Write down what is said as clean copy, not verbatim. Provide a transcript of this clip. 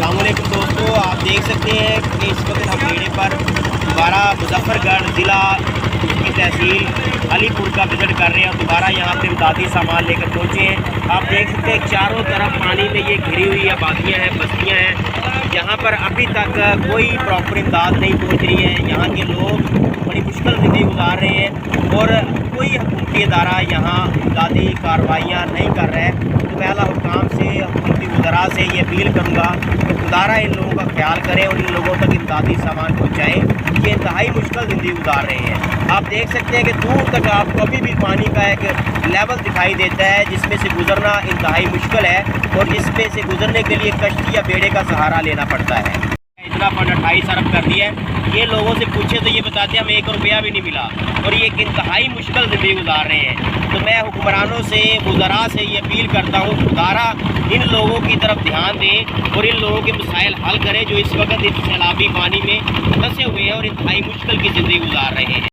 अस्सलाम वालेकुम दोस्तों, आप देख सकते हैं कि इस वक्त हम बेड़े पर दोबारा मुजफ्फरगढ़ ज़िला की तहसील अलीपुर का विज़िट कर रहे हैं और दोबारा यहाँ पे इमदादी सामान लेकर पहुँचे हैं। आप देख सकते हैं चारों तरफ पानी में ये घिरी हुई आबादियाँ हैं, बस्तियाँ हैं। यहाँ पर अभी तक कोई प्रॉपर इमदाद नहीं पहुँच रही है। यहाँ के लोग बड़ी मुश्किल ज़िंदगी गुजार रहे हैं और कोई हुकूमती इदारा यहाँ इमदादी कार्रवाइयाँ नहीं कर रहा है। तो मैं आला हुकाम से, हुकूमती वज़रा से ये अपील करूँगा कि खुदारा इन लोगों का ख्याल करें और इन लोगों तक इमदादी सामान पहुँचाएँ। ये इंतहाई मुश्किल ज़िंदगी गुजार रहे हैं। आप देख सकते हैं कि दूर तक आपको अभी भी पानी का एक लेवल दिखाई देता है जिसमें से गुज़रना इंतहाई मुश्किल है और जिसमें से गुज़रने के लिए कश्ती या बेड़े का सहारा लेना पड़ता है। इतना फंड 28 अरब कर दिया है। ये लोगों से पूछे तो ये बताते हैं हमें 1 रुपया भी नहीं मिला और ये एक इंतहाई मुश्किल ज़िंदगी गुजार रहे हैं। तो मैं हुक्मरानों से, वज़रा से ये अपील करता हूँ खुदारा इन लोगों की तरफ ध्यान दें और इन लोगों के मसाइल हल करें जो इस वक्त इस सैलाबी पानी में फंसे हुए हैं और इंतहाई मुश्किल की ज़िंदगी गुजार रहे हैं।